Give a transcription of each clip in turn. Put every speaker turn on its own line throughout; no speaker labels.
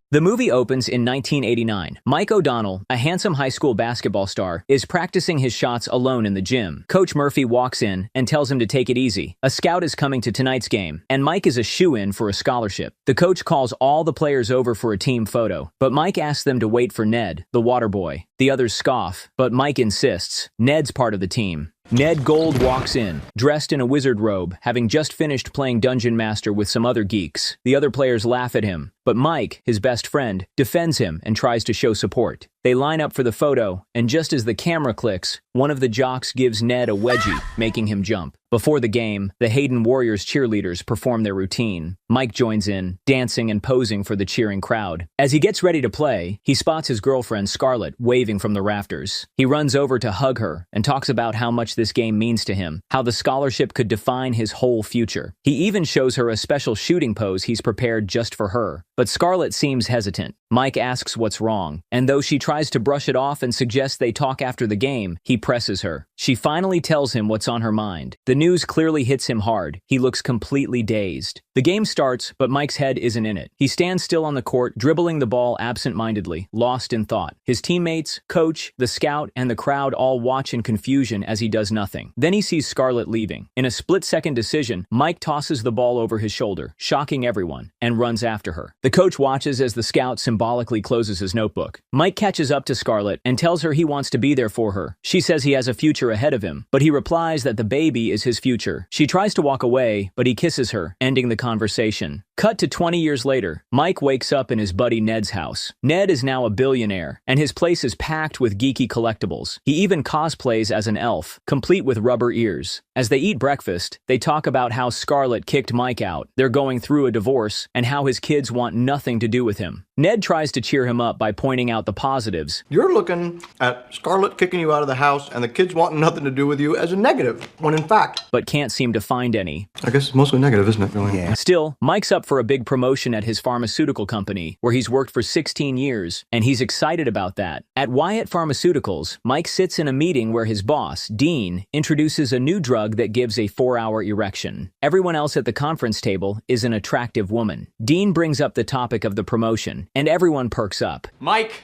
The movie opens in 1989. Mike O'Donnell, a handsome high school basketball star, is practicing his shots alone in the gym. Coach Murphy walks in and tells him to take it easy. A scout is coming to tonight's game, and Mike is a shoo-in for a scholarship. The coach calls all the players over for a team photo, but Mike asks them to wait for Ned, the water boy. The others scoff, but Mike insists. Ned's part of the team. Ned Gold walks in, dressed in a wizard robe, having just finished playing Dungeon Master with some other geeks. The other players laugh at him, but Mike, his best friend, defends him and tries to show support. They line up for the photo, and just as the camera clicks, one of the jocks gives Ned a wedgie, making him jump. Before the game, the Hayden Warriors cheerleaders perform their routine. Mike joins in, dancing and posing for the cheering crowd. As he gets ready to play, he spots his girlfriend Scarlett waving from the rafters. He runs over to hug her and talks about how much this game means to him, how the scholarship could define his whole future. He even shows her a special shooting pose he's prepared just for her. But Scarlett seems hesitant. Mike asks what's wrong, and though she tries to brush it off and suggests they talk after the game, he presses her. She finally tells him what's on her mind. The news clearly hits him hard. He looks completely dazed. The game starts, but Mike's head isn't in it. He stands still on the court, dribbling the ball absent-mindedly, lost in thought. His teammates, coach, the scout, and the crowd all watch in confusion as he does nothing. Then he sees Scarlett leaving. In a split-second decision, Mike tosses the ball over his shoulder, shocking everyone, and runs after her. The coach watches as the scout symbolically closes his notebook. Mike catches up to Scarlett and tells her he wants to be there for her. She says he has a future ahead of him, but he replies that the baby is his future. She tries to walk away, but he kisses her, ending the conversation. Cut to 20 years later. Mike wakes up in his buddy Ned's house. Ned is now a billionaire, and his place is packed with geeky collectibles. He even cosplays as an elf, complete with rubber ears. As they eat breakfast, they talk about how Scarlett kicked Mike out, they're going through a divorce, and how his kids want nothing to do with him. Ned tries to cheer him up by pointing out the positives.
You're looking at Scarlett kicking you out of the house and the kids wanting nothing to do with you as a negative, when in fact...
But can't seem to find any.
I guess it's mostly negative, isn't it, really?
Yeah. Still, Mike's up for a big promotion at his pharmaceutical company, where he's worked for 16 years, and he's excited about that. At Wyatt Pharmaceuticals, Mike sits in a meeting where his boss, Dean, introduces a new drug that gives a 4-hour erection. Everyone else at the conference table is an attractive woman. Dean brings up the topic of the promotion, and everyone perks up.
Mike,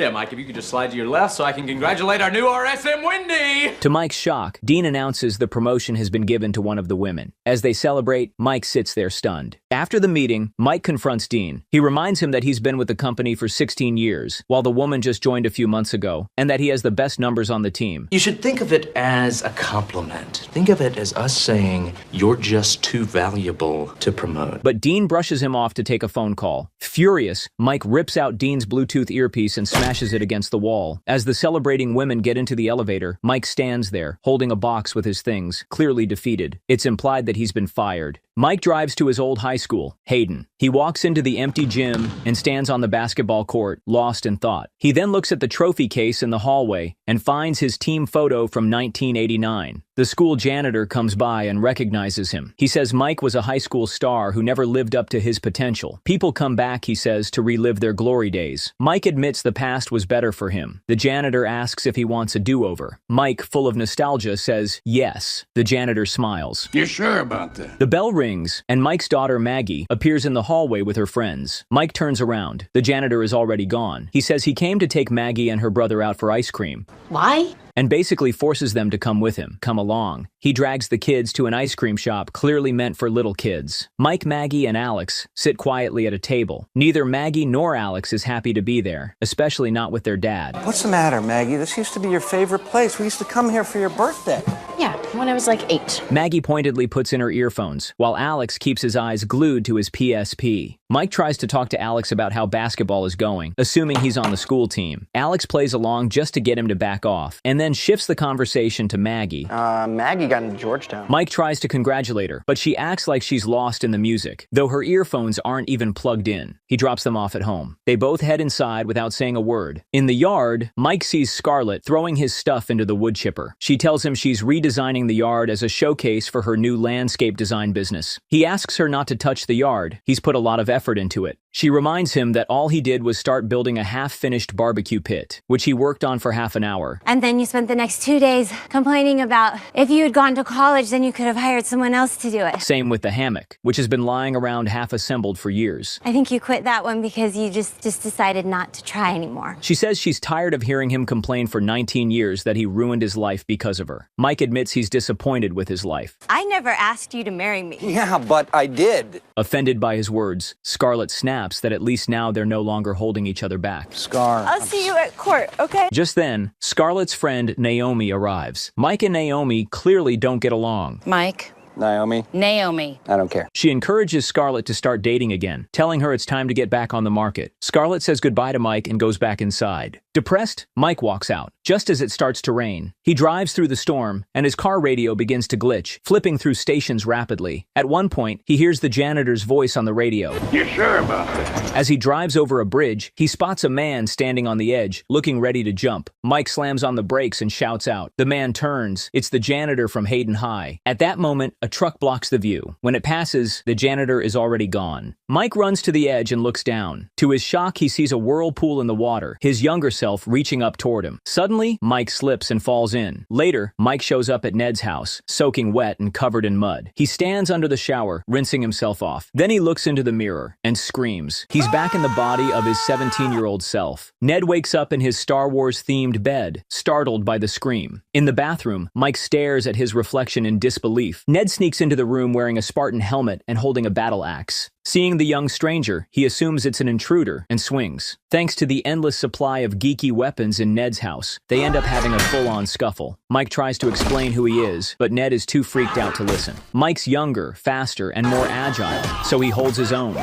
if you could just slide to your left so I can congratulate our new RSM Wendy!
To Mike's shock, Dean announces the promotion has been given to one of the women. As they celebrate, Mike sits there stunned. After the meeting, Mike confronts Dean. He reminds him that he's been with the company for 16 years, while the woman just joined a few months ago, and that he has the best numbers on the team.
You should think of it as a compliment. Think of it as us saying, you're just too valuable to promote.
But Dean brushes him off to take a phone call. Furious, Mike rips out Dean's Bluetooth earpiece and smashes it against the wall. As the celebrating women get into the elevator, Mike stands there, holding a box with his things, clearly defeated. It's implied that he's been fired. Mike drives to his old high school, Hayden. He walks into the empty gym and stands on the basketball court, lost in thought. He then looks at the trophy case in the hallway and finds his team photo from 1989. The school janitor comes by and recognizes him. He says Mike was a high school star who never lived up to his potential. People come back, he says, to relive their glory days. Mike admits the past was better for him. The janitor asks if he wants a do-over. Mike, full of nostalgia, says yes. The janitor smiles.
You're sure about that?
The bell rings, and Mike's daughter, Maggie, appears in the hallway with her friends. Mike turns around. The janitor is already gone. He says he came to take Maggie and her brother out for ice cream.
Why?
And basically forces them to come with him, come along. He drags the kids to an ice cream shop clearly meant for little kids. Mike, Maggie, and Alex sit quietly at a table. Neither Maggie nor Alex is happy to be there, especially not with their dad.
What's the matter, Maggie? This used to be your favorite place. We used to come here for your birthday.
Yeah, when I was like 8.
Maggie pointedly puts in her earphones, while Alex keeps his eyes glued to his PSP. Mike tries to talk to Alex about how basketball is going, assuming he's on the school team. Alex plays along just to get him to back off, and then shifts the conversation to Maggie.
Maggie got into Georgetown.
Mike tries to congratulate her, but she acts like she's lost in the music, though her earphones aren't even plugged in. He drops them off at home. They both head inside without saying a word. In the yard, Mike sees Scarlett throwing his stuff into the wood chipper. She tells him she's redesigning the yard as a showcase for her new landscape design business. He asks her not to touch the yard. He's put a lot of effort into it. She reminds him that all he did was start building a half-finished barbecue pit, which he worked on for half an hour.
And then you
spent the next 2 days complaining about if you had gone to college, then you could have hired someone else to do it.
Same with the hammock, which has been lying around half-assembled for years.
I think you quit that one because you just decided not to try anymore.
She says she's tired of hearing him complain for 19 years that he ruined his life because of her. Mike admits he's disappointed with his life.
I never asked you to marry me.
Yeah, but I did.
Offended by his words, Scarlett snaps that at least now they're no longer holding each other back.
Scar.
I'll see you at court, okay?
Just then, Scarlett's friend Naomi arrives. Mike and Naomi clearly don't get along.
Mike.
Naomi.
Naomi.
I don't care.
She encourages Scarlett to start dating again, telling her it's time to get back on the market. Scarlett says goodbye to Mike and goes back inside. Depressed, Mike walks out, just as it starts to rain. He drives through the storm, and his car radio begins to glitch, flipping through stations rapidly. At one point, he hears the janitor's voice on the radio.
You sure about that?
As he drives over a bridge, he spots a man standing on the edge, looking ready to jump. Mike slams on the brakes and shouts out. The man turns. It's the janitor from Hayden High. At that moment, a truck blocks the view. When it passes, the janitor is already gone. Mike runs to the edge and looks down. To his shock, he sees a whirlpool in the water, his younger self reaching up toward him. Suddenly, Mike slips and falls in. Later, Mike shows up at Ned's house, soaking wet and covered in mud. He stands under the shower, rinsing himself off. Then he looks into the mirror and screams. He's back in the body of his 17-year-old self. Ned wakes up in his Star Wars-themed bed, startled by the scream. In the bathroom, Mike stares at his reflection in disbelief. Ned sneaks into the room wearing a Spartan helmet and holding a battle axe. Seeing the young stranger, he assumes it's an intruder and swings. Thanks to the endless supply of geeky weapons in Ned's house, they end up having a full-on scuffle. Mike tries to explain who he is, but Ned is too freaked out to listen. Mike's younger, faster, and more agile, so he holds his own.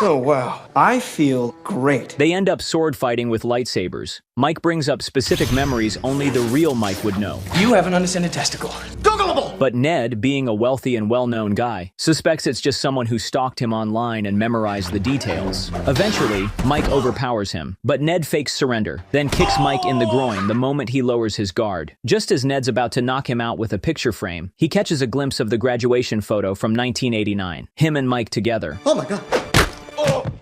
Oh, wow. I feel great.
They end up sword fighting with lightsabers. Mike brings up specific memories only the real Mike would know.
You have an undescended testicle.
Googleable!
But Ned, being a wealthy and well-known guy, suspects it's just someone who stalked him online and memorized the details. Eventually, Mike overpowers him, but Ned fakes surrender, then kicks Mike in the groin the moment he lowers his guard. Just as Ned's about to knock him out with a picture frame, he catches a glimpse of the graduation photo from 1989, him and Mike together.
Oh my God.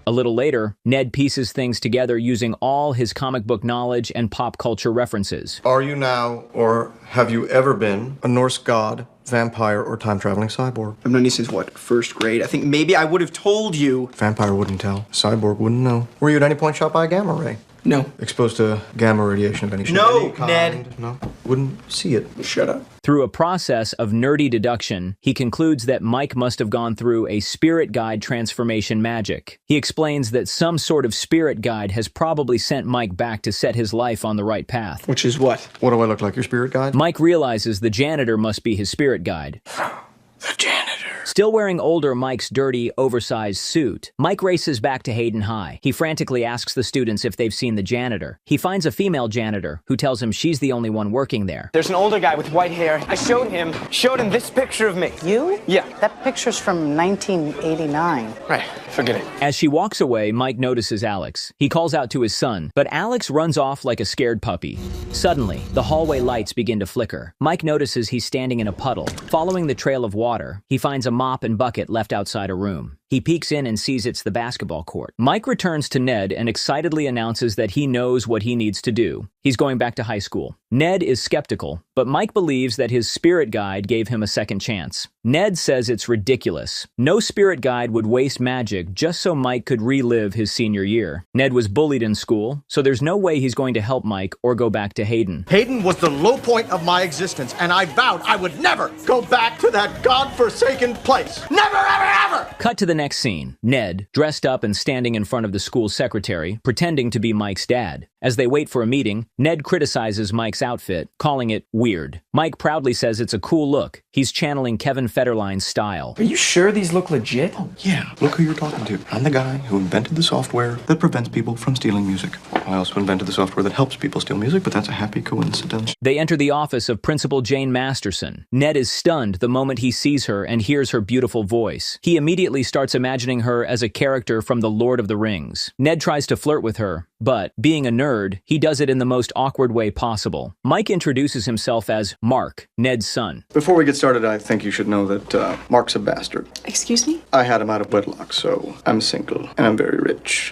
A little later, Ned pieces things together using all his comic book knowledge and pop culture references.
Are you now, or have you ever been, a Norse god, vampire, or time-traveling cyborg?
I've known you since, what, first grade? I think maybe I would have told you.
Vampire wouldn't tell. Cyborg wouldn't know. Were you at any point shot by a gamma ray?
No.
Exposed to gamma radiation of any shape?
No,
any kind?
Ned.
No. Wouldn't see it.
Shut up.
Through a process of nerdy deduction, he concludes that Mike must have gone through a spirit guide transformation magic. He explains that some sort of spirit guide has probably sent Mike back to set his life on the right path.
Which is what?
What do I look like, your spirit guide?
Mike realizes the janitor must be his spirit guide.
The janitor.
Still wearing older Mike's dirty, oversized suit, Mike races back to Hayden High. He frantically asks the students if they've seen the janitor. He finds a female janitor who tells him she's the only one working there.
There's an older guy with white hair. I showed him this picture of me.
You?
Yeah.
That picture's from 1989.
Right, forget it.
As she walks away, Mike notices Alex. He calls out to his son, but Alex runs off like a scared puppy. Suddenly, the hallway lights begin to flicker. Mike notices he's standing in a puddle. Following the trail of water, he finds a mop and bucket left outside a room. He peeks in and sees it's the basketball court. Mike returns to Ned and excitedly announces that he knows what he needs to do. He's going back to high school. Ned is skeptical, but Mike believes that his spirit guide gave him a second chance. Ned says it's ridiculous. No spirit guide would waste magic just so Mike could relive his senior year. Ned was bullied in school, so there's no way he's going to help Mike or go back to Hayden.
Hayden was the low point of my existence, and I vowed I would never go back to that godforsaken place. Never, ever, ever!
Cut to the next scene. Ned, dressed up and standing in front of the school secretary, pretending to be Mike's dad. As they wait for a meeting, Ned criticizes Mike's outfit, calling it weird. Mike proudly says it's a cool look. He's channeling Kevin Federline's style.
Are you sure these look legit?
Oh, yeah. Look who you're talking to. I'm the guy who invented the software that prevents people from stealing music. I also invented the software that helps people steal music, but that's a happy coincidence.
They enter the office of Principal Jane Masterson. Ned is stunned the moment he sees her and hears her beautiful voice. He immediately starts imagining her as a character from The Lord of the Rings. Ned tries to flirt with her, But, being a nerd, he does it in the most awkward way possible. Mike introduces himself as Mark, Ned's son.
Before we get started, I think you should know that Mark's a bastard.
Excuse me?
I had him out of wedlock, so I'm single, and I'm very rich.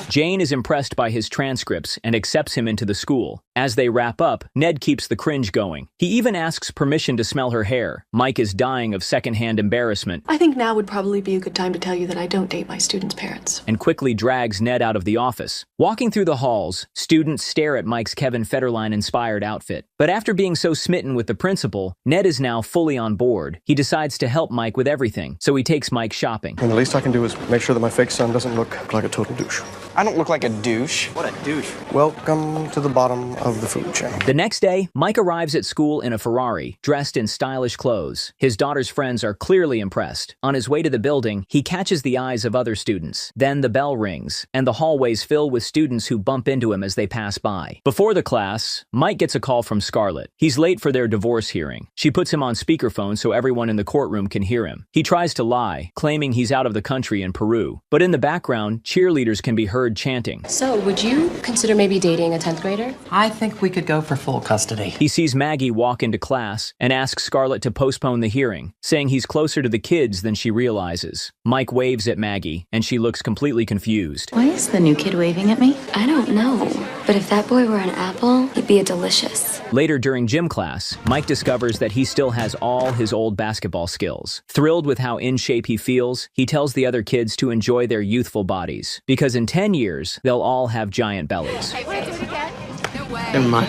Jane is impressed by his transcripts and accepts him into the school. As they wrap up, Ned keeps the cringe going. He even asks permission to smell her hair. Mike is dying of secondhand embarrassment.
I think now would probably be a good time to tell you that I don't date my students' parents.
And quickly drags Ned out of the office. Walking through the halls, students stare at Mike's Kevin Federline-inspired outfit. But after being so smitten with the principal, Ned is now fully on board. He decides to help Mike with everything, so he takes Mike shopping.
And the least I can do is make sure that my fake son doesn't look like a total douche.
I don't look like a douche.
What a douche.
Welcome to the bottom of the food chain.
The next day, Mike arrives at school in a Ferrari, dressed in stylish clothes. His daughter's friends are clearly impressed. On his way to the building, he catches the eyes of other students. Then the bell rings, and the hallways fill with students who bump into him as they pass by. Before the class, Mike gets a call from Scarlett. He's late for their divorce hearing. She puts him on speakerphone so everyone in the courtroom can hear him. He tries to lie, claiming he's out of the country in Peru. But in the background, cheerleaders can be heard chanting.
So, would you consider maybe dating a 10th grader?
I think we could go for full custody.
He sees Maggie walk into class and asks Scarlett to postpone the hearing, saying he's closer to the kids than she realizes. Mike waves at Maggie, and she looks completely confused.
Why is the new kid waving at me?
I don't know, but if that boy were an apple, he'd be a delicious.
Later during gym class, Mike discovers that he still has all his old basketball skills. Thrilled with how in shape he feels, he tells the other kids to enjoy their youthful bodies, because in 10 years, they'll all have giant bellies.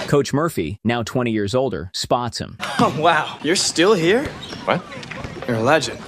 Coach Murphy, now 20 years older, spots him.
Oh, wow. You're still here?
What?
You're a legend.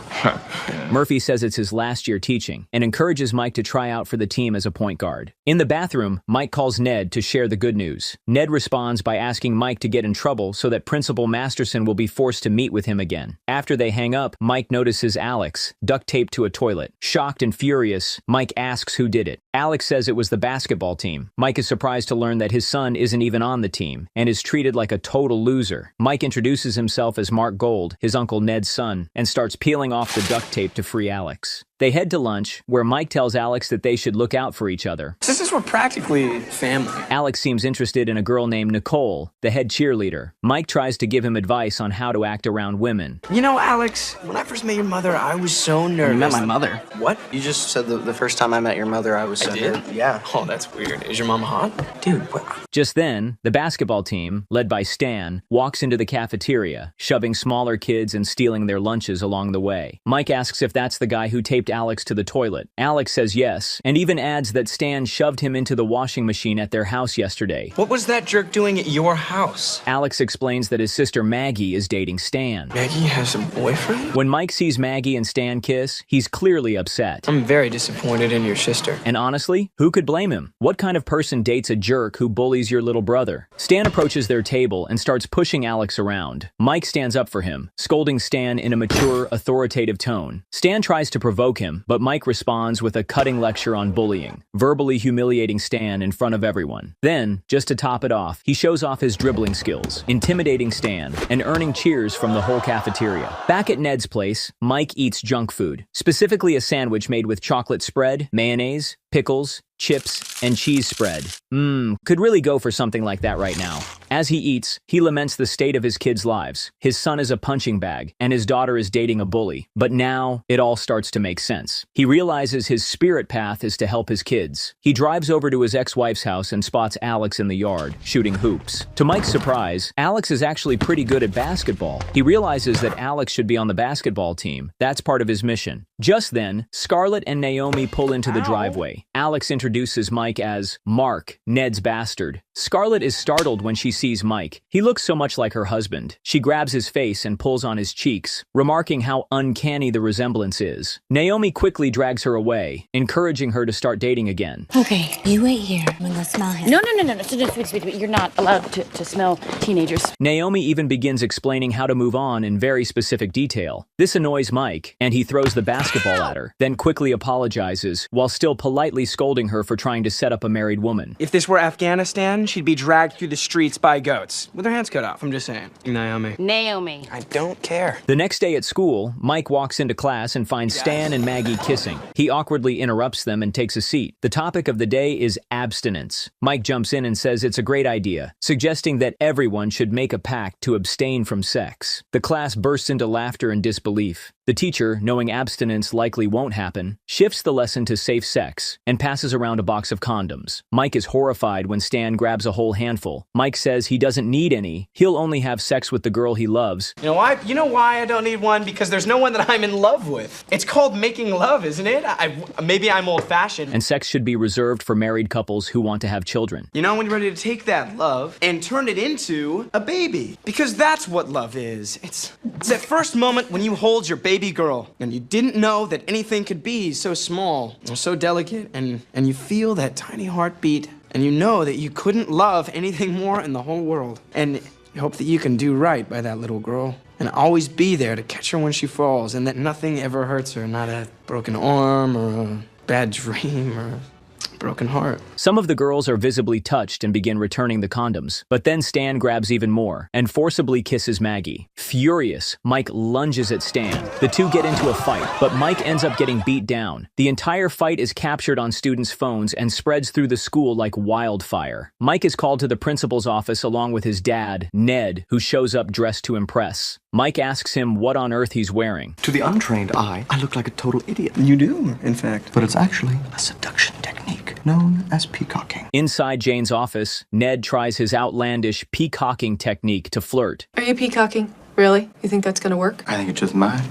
Murphy says it's his last year teaching and encourages Mike to try out for the team as a point guard. In the bathroom, Mike calls Ned to share the good news. Ned responds by asking Mike to get in trouble so that Principal Masterson will be forced to meet with him again. After they hang up, Mike notices Alex, duct taped to a toilet. Shocked and furious, Mike asks who did it. Alex says it was the basketball team. Mike is surprised to learn that his son isn't even on the team and is treated like a total loser. Mike introduces himself as Mark Gold, his uncle Ned's son, and starts peeling off the duct tape to free Alex. They head to lunch, where Mike tells Alex that they should look out for each other.
Since we're practically family.
Alex seems interested in a girl named Nicole, the head cheerleader. Mike tries to give him advice on how to act around women.
You know, Alex, when I first met your mother, I was so nervous.
You met my mother?
What?
You just said the first time I met your mother, I was so nervous. Yeah.
Oh, that's weird. Is your mama hot? Dude, what?
Just then, the basketball team, led by Stan, walks into the cafeteria, shoving smaller kids and stealing their lunches along the way. Mike asks if that's the guy who taped Alex to the toilet. Alex says yes, and even adds that Stan shoved him into the washing machine at their house yesterday.
What was that jerk doing at your house?
Alex explains that his sister Maggie is dating Stan.
Maggie has a boyfriend?
When Mike sees Maggie and Stan kiss, he's clearly upset.
I'm very disappointed in your sister.
And honestly, who could blame him? What kind of person dates a jerk who bullies your little brother? Stan approaches their table and starts pushing Alex around. Mike stands up for him, scolding Stan in a mature, authoritative tone. Stan tries to provoke him, but Mike responds with a cutting lecture on bullying, verbally humiliating Stan in front of everyone. Then, just to top it off, he shows off his dribbling skills, intimidating Stan, and earning cheers from the whole cafeteria. Back at Ned's place, Mike eats junk food, specifically a sandwich made with chocolate spread, mayonnaise, pickles, chips, and cheese spread. Could really go for something like that right now. As he eats, he laments the state of his kids' lives. His son is a punching bag, and his daughter is dating a bully. But now, it all starts to make sense. He realizes his spirit path is to help his kids. He drives over to his ex-wife's house and spots Alex in the yard, shooting hoops. To Mike's surprise, Alex is actually pretty good at basketball. He realizes that Alex should be on the basketball team. That's part of his mission. Just then, Scarlett and Naomi pull into the driveway. Alex introduces Mike as Mark, Ned's bastard. Scarlett is startled when she sees Mike. He looks so much like her husband. She grabs his face and pulls on his cheeks, remarking how uncanny the resemblance is. Naomi quickly drags her away, encouraging her to start dating again.
Okay, you wait here. I'm gonna go smell him.
No. Wait. You're not allowed to smell teenagers.
Naomi even begins explaining how to move on in very specific detail. This annoys Mike, and he throws the basketball at her, then quickly apologizes, while still politely scolding her her for trying to set up a married woman.
If this were Afghanistan, she'd be dragged through the streets by goats. With her hands cut off, I'm just saying. Naomi. I don't care.
The next day at school, Mike walks into class and finds Stan and Maggie kissing. He awkwardly interrupts them and takes a seat. The topic of the day is abstinence. Mike jumps in and says it's a great idea, suggesting that everyone should make a pact to abstain from sex. The class bursts into laughter and disbelief. The teacher, knowing abstinence likely won't happen, shifts the lesson to safe sex and passes around a box of condoms. Mike is horrified when Stan grabs a whole handful. Mike says he doesn't need any. He'll only have sex with the girl he loves.
You know why? You know why I don't need one? Because there's no one that I'm in love with. It's called making love, isn't it? Maybe I'm old-fashioned.
And sex should be reserved for married couples who want to have children.
You know, when you're ready to take that love and turn it into a baby. Because that's what love is. It's that first moment when you hold your baby girl and you didn't know that anything could be so small or so delicate, and you feel that tiny heartbeat, and you know that you couldn't love anything more in the whole world. And you hope that you can do right by that little girl and always be there to catch her when she falls, and that nothing ever hurts her, not a broken arm or a bad dream or a broken heart.
Some of the girls are visibly touched and begin returning the condoms, but then Stan grabs even more and forcibly kisses Maggie. Furious, Mike lunges at Stan. The two get into a fight, but Mike ends up getting beat down. The entire fight is captured on students' phones and spreads through the school like wildfire. Mike is called to the principal's office along with his dad, Ned, who shows up dressed to impress. Mike asks him what on earth he's wearing.
To the untrained eye, I look like a total idiot.
You do, in fact.
But it's actually a seduction technique known as peacocking.
Inside Jane's office, Ned tries his outlandish peacocking technique to flirt.
Are you peacocking? Really? You think that's gonna work?
I think it's just mine.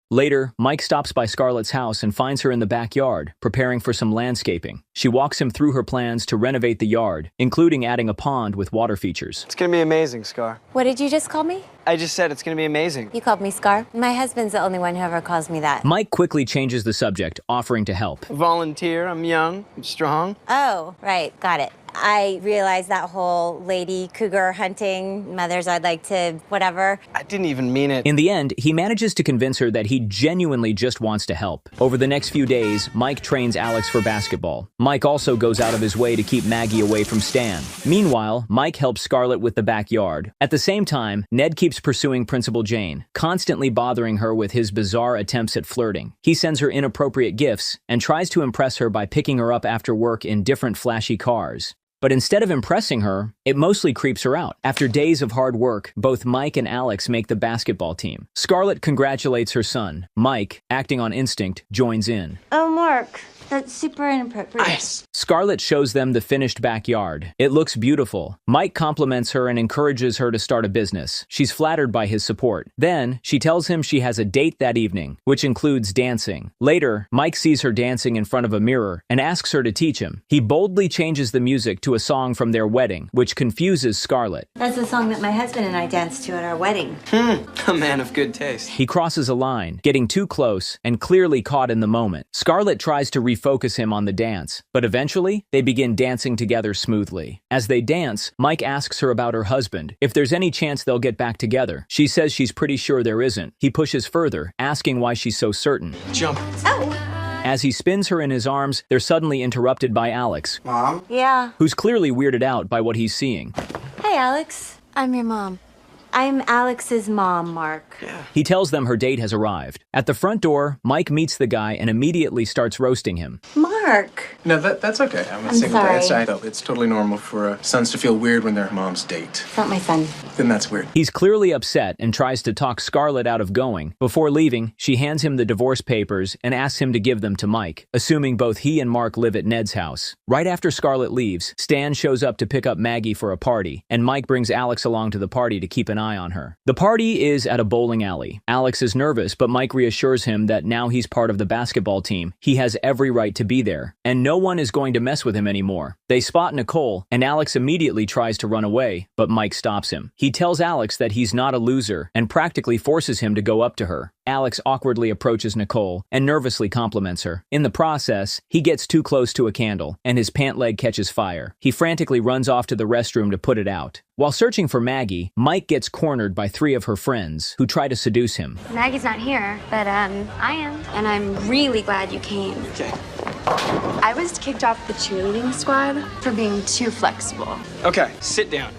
Later, Mike stops by Scarlett's house and finds her in the backyard, preparing for some landscaping. She walks him through her plans to renovate the yard, including adding a pond with water features.
It's gonna be amazing, Scar.
What did you just call me?
I just said it's gonna be amazing.
You called me Scar? My husband's the only one who ever calls me that.
Mike quickly changes the subject, offering to help.
Volunteer, I'm young, I'm strong.
Oh, right, got it. I realized that whole lady cougar hunting, mothers I'd like to whatever.
I didn't even mean it.
In the end, he manages to convince her that he genuinely just wants to help. Over the next few days, Mike trains Alex for basketball. Mike also goes out of his way to keep Maggie away from Stan. Meanwhile, Mike helps Scarlett with the backyard. At the same time, Ned keeps pursuing Principal Jane, constantly bothering her with his bizarre attempts at flirting. He sends her inappropriate gifts and tries to impress her by picking her up after work in different flashy cars. But instead of impressing her, it mostly creeps her out. After days of hard work, both Mike and Alex make the basketball team. Scarlett congratulates her son. Mike, acting on instinct, joins in.
Oh, Mark, that's super inappropriate.
Nice.
Scarlett shows them the finished backyard. It looks beautiful. Mike compliments her and encourages her to start a business. She's flattered by his support. Then, she tells him she has a date that evening, which includes dancing. Later, Mike sees her dancing in front of a mirror and asks her to teach him. He boldly changes the music to a song from their wedding, which confuses Scarlett.
That's the song that my husband and I danced to at our wedding.
A man of good taste.
He crosses a line, getting too close and clearly caught in the moment. Scarlett tries to refocus him on the dance, but eventually, they begin dancing together smoothly. As they dance, Mike asks her about her husband, if there's any chance they'll get back together. She says she's pretty sure there isn't. He pushes further, asking why she's so certain.
Jump.
Oh!
As he spins her in his arms, they're suddenly interrupted by Alex,
Mom?
Yeah.
who's clearly weirded out by what he's seeing.
Hey, Alex. I'm your mom. I'm Alex's mom, Mark.
He tells them her date has arrived. At the front door, Mike meets the guy and immediately starts roasting him.
Mark.
No, that's okay. I'm a single dad. It's totally normal for sons to feel weird when their moms date.
It's not my son.
Then that's weird.
He's clearly upset and tries to talk Scarlett out of going. Before leaving, she hands him the divorce papers and asks him to give them to Mike, assuming both he and Mark live at Ned's house. Right after Scarlett leaves, Stan shows up to pick up Maggie for a party, and Mike brings Alex along to the party to keep an eye on her. The party is at a bowling alley. Alex is nervous, but Mike reassures him that now he's part of the basketball team, he has every right to be there, and no one is going to mess with him anymore. They spot Nicole, and Alex immediately tries to run away, but Mike stops him. He tells Alex that he's not a loser and practically forces him to go up to her. Alex awkwardly approaches Nicole and nervously compliments her. In the process, he gets too close to a candle, and his pant leg catches fire. He frantically runs off to the restroom to put it out. While searching for Maggie, Mike gets cornered by 3 of her friends, who try to seduce him.
Maggie's not here, but I am. And I'm really glad you came.
Okay.
I was kicked off the cheerleading squad for being too flexible.
Okay, sit down.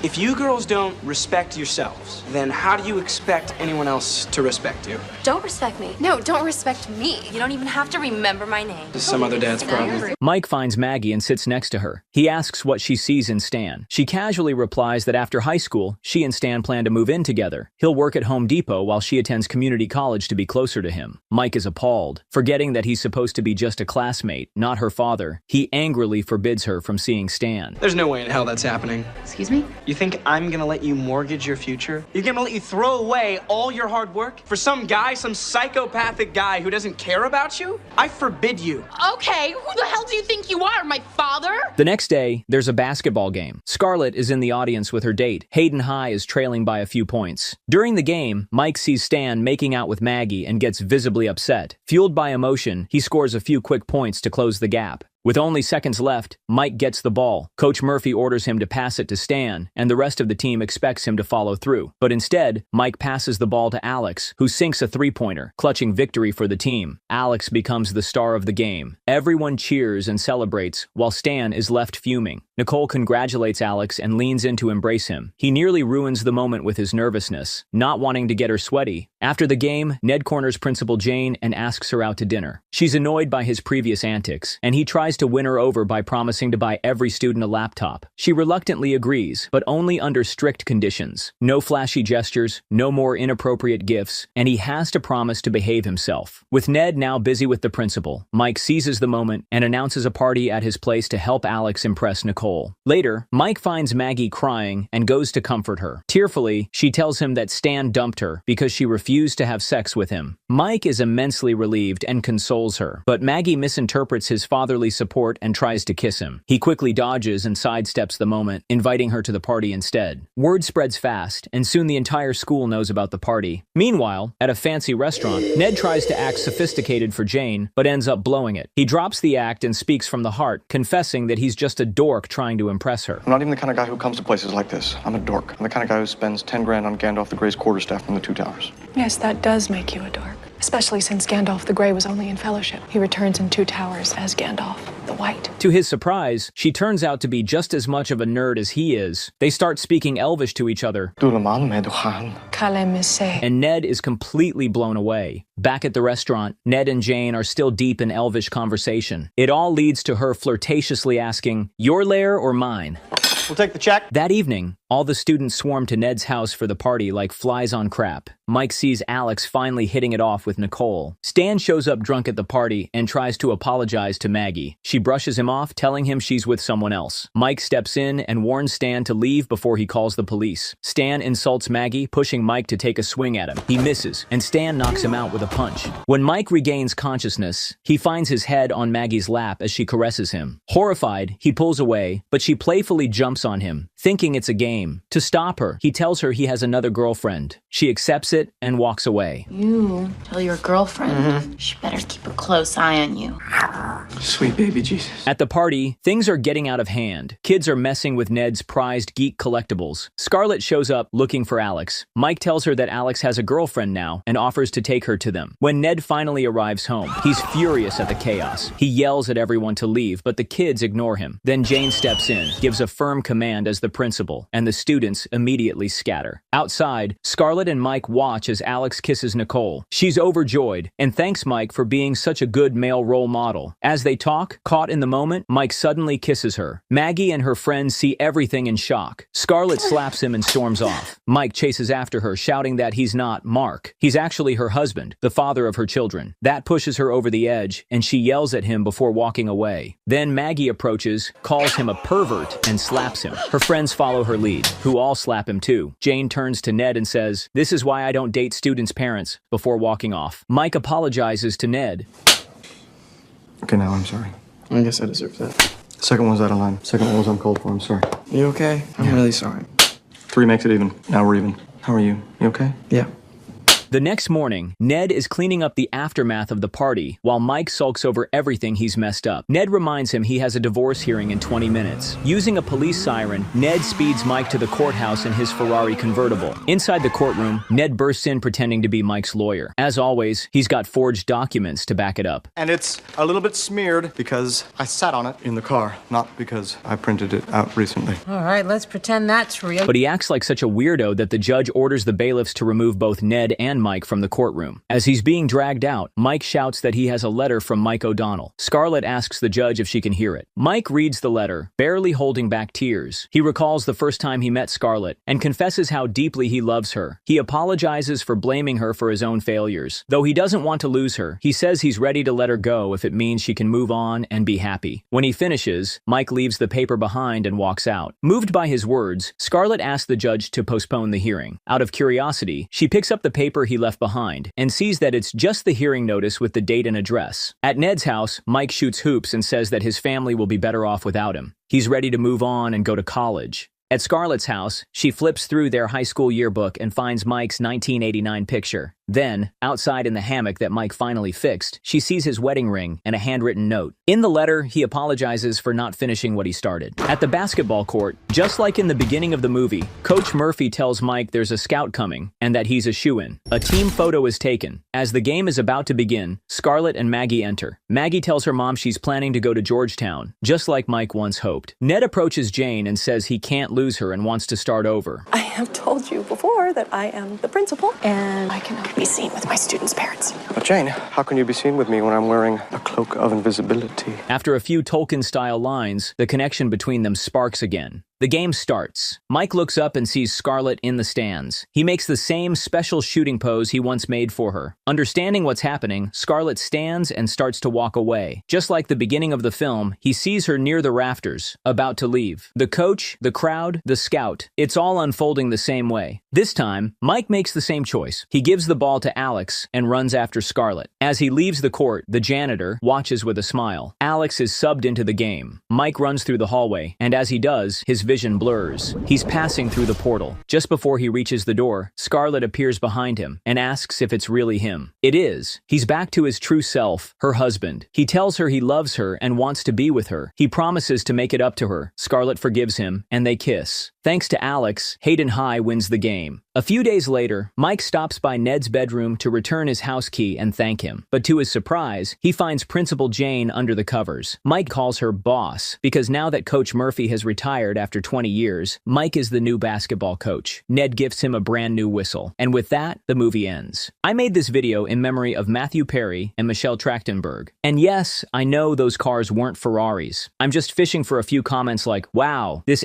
If you girls don't respect yourselves, then how do you expect anyone else to respect you?
Don't respect me. No, don't respect me. You don't even have to remember my name.
This is some other dad's problem.
Mike finds Maggie and sits next to her. He asks what she sees in Stan. She casually replies that after high school, she and Stan plan to move in together. He'll work at Home Depot while she attends community college to be closer to him. Mike is appalled. Forgetting that he's supposed to be just a classmate, not her father, he angrily forbids her from seeing Stan.
There's no way in hell that's happening.
Excuse me?
You think I'm gonna let you mortgage your future? You're gonna let you throw away all your hard work for some guy, some psychopathic guy who doesn't care about you? I forbid you.
Okay, who the hell do you think you are, my father?
The next day, there's a basketball game. Scarlett is in the audience with her date. Hayden High is trailing by a few points. During the game, Mike sees Stan making out with Maggie and gets visibly upset. Fueled by emotion, he scores a few quick points to close the gap. With only seconds left, Mike gets the ball. Coach Murphy orders him to pass it to Stan, and the rest of the team expects him to follow through. But instead, Mike passes the ball to Alex, who sinks a three-pointer, clutching victory for the team. Alex becomes the star of the game. Everyone cheers and celebrates, while Stan is left fuming. Nicole congratulates Alex and leans in to embrace him. He nearly ruins the moment with his nervousness, not wanting to get her sweaty. After the game, Ned corners Principal Jane and asks her out to dinner. She's annoyed by his previous antics, and he tries to win her over by promising to buy every student a laptop. She reluctantly agrees, but only under strict conditions. No flashy gestures, no more inappropriate gifts, and he has to promise to behave himself. With Ned now busy with the principal, Mike seizes the moment and announces a party at his place to help Alex impress Nicole. Later, Mike finds Maggie crying and goes to comfort her. Tearfully, she tells him that Stan dumped her because she refused to have sex with him. Mike is immensely relieved and consoles her, but Maggie misinterprets his fatherly support and tries to kiss him. He quickly dodges and sidesteps the moment, inviting her to the party instead. Word spreads fast, and soon the entire school knows about the party. Meanwhile, at a fancy restaurant, Ned tries to act sophisticated for Jane, but ends up blowing it. He drops the act and speaks from the heart, confessing that he's just a dork trying to impress her.
I'm not even the kind of guy who comes to places like this. I'm a dork. I'm the kind of guy who spends 10 grand on Gandalf the Grey's quarterstaff from the Two Towers.
Yes, that does make you a dork. Especially since Gandalf the Grey was only in Fellowship. He returns in Two Towers as Gandalf the White.
To his surprise, she turns out to be just as much of a nerd as he is. They start speaking Elvish to each other, and Ned is completely blown away. Back at the restaurant, Ned and Jane are still deep in Elvish conversation. It all leads to her flirtatiously asking, "Your lair or mine?"
We'll take the check.
That evening, all the students swarm to Ned's house for the party like flies on crap. Mike sees Alex finally hitting it off with Nicole. Stan shows up drunk at the party and tries to apologize to Maggie. She brushes him off, telling him she's with someone else. Mike steps in and warns Stan to leave before he calls the police. Stan insults Maggie, pushing Mike to take a swing at him. He misses, and Stan knocks him out with a punch. When Mike regains consciousness, he finds his head on Maggie's lap as she caresses him. Horrified, he pulls away, but she playfully jumps on him, thinking it's a game. To stop her, he tells her he has another girlfriend. She accepts it and walks away.
You tell your girlfriend. She better keep a close eye on you.
Sweet baby Jesus.
At the party, things are getting out of hand. Kids are messing with Ned's prized geek collectibles. Scarlett shows up looking for Alex. Mike tells her that Alex has a girlfriend now and offers to take her to them. When Ned finally arrives home, he's furious at the chaos. He yells at everyone to leave, but the kids ignore him. Then Jane steps in, gives a firm command as the principal, and the students immediately scatter. Outside, Scarlett and Mike watch as Alex kisses Nicole. She's overjoyed and thanks Mike for being such a good male role model. As they talk, caught in the moment, Mike suddenly kisses her. Maggie and her friends see everything in shock. Scarlett slaps him and storms off. Mike chases after her, shouting that he's not Mark. He's actually her husband, the father of her children. That pushes her over the edge, and she yells at him before walking away. Then Maggie approaches, calls him a pervert, and slaps him. Her friends follow her lead, who all slap him too. Jane turns to Ned and says, "This is why I don't date students' parents," before walking off. Mike apologizes to Ned.
Okay, now I'm sorry.
I guess I deserve that.
Second one's out of line. Second one was uncalled for. I'm sorry.
You okay? I'm really sorry.
3 makes it even. Now we're even. How are you? You okay?
Yeah.
The next morning, Ned is cleaning up the aftermath of the party while Mike sulks over everything he's messed up. Ned reminds him he has a divorce hearing in 20 minutes. Using a police siren, Ned speeds Mike to the courthouse in his Ferrari convertible. Inside the courtroom, Ned bursts in pretending to be Mike's lawyer. As always, he's got forged documents to back it up.
And it's a little bit smeared because I sat on it in the car, not because I printed it out recently.
All right, let's pretend that's real.
But he acts like such a weirdo that the judge orders the bailiffs to remove both Ned and Mike from the courtroom. As he's being dragged out, Mike shouts that he has a letter from Mike O'Donnell. Scarlett asks the judge if she can hear it. Mike reads the letter, barely holding back tears. He recalls the first time he met Scarlett and confesses how deeply he loves her. He apologizes for blaming her for his own failures. Though he doesn't want to lose her, he says he's ready to let her go if it means she can move on and be happy. When he finishes, Mike leaves the paper behind and walks out. Moved by his words, Scarlett asks the judge to postpone the hearing. Out of curiosity, she picks up the paper he left behind and sees that it's just the hearing notice with the date and address. At Ned's house, Mike shoots hoops and says that his family will be better off without him. He's ready to move on and go to college. At Scarlett's house, she flips through their high school yearbook and finds Mike's 1989 picture. Then, outside in the hammock that Mike finally fixed, she sees his wedding ring and a handwritten note. In the letter, he apologizes for not finishing what he started. At the basketball court, just like in the beginning of the movie, Coach Murphy tells Mike there's a scout coming and that he's a shoo-in. A team photo is taken. As the game is about to begin, Scarlett and Maggie enter. Maggie tells her mom she's planning to go to Georgetown, just like Mike once hoped. Ned approaches Jane and says he can't lose her and wants to start over.
I have told you before that I am the principal, and I cannot be seen with my students' parents.
But Jane, how can you be seen with me when I'm wearing a cloak of invisibility?
After a few Tolkien-style lines, the connection between them sparks again. The game starts. Mike looks up and sees Scarlett in the stands. He makes the same special shooting pose he once made for her. Understanding what's happening, Scarlett stands and starts to walk away. Just like the beginning of the film, he sees her near the rafters, about to leave. The coach, the crowd, the scout, it's all unfolding the same way. This time, Mike makes the same choice. He gives the ball to Alex and runs after Scarlett. As he leaves the court, the janitor watches with a smile. Alex is subbed into the game. Mike runs through the hallway, and as he does, his vision blurs. He's passing through the portal. Just before he reaches the door, Scarlett appears behind him and asks if it's really him. It is. He's back to his true self, her husband. He tells her he loves her and wants to be with her. He promises to make it up to her. Scarlett forgives him, and they kiss. Thanks to Alex, Hayden High wins the game. A few days later, Mike stops by Ned's bedroom to return his house key and thank him. But to his surprise, he finds Principal Jane under the covers. Mike calls her boss, because now that Coach Murphy has retired after 20 years, Mike is the new basketball coach. Ned gifts him a brand new whistle. And with that, the movie ends. I made this video in memory of Matthew Perry and Michelle Trachtenberg. And yes, I know those cars weren't Ferraris. I'm just fishing for a few comments like, wow, this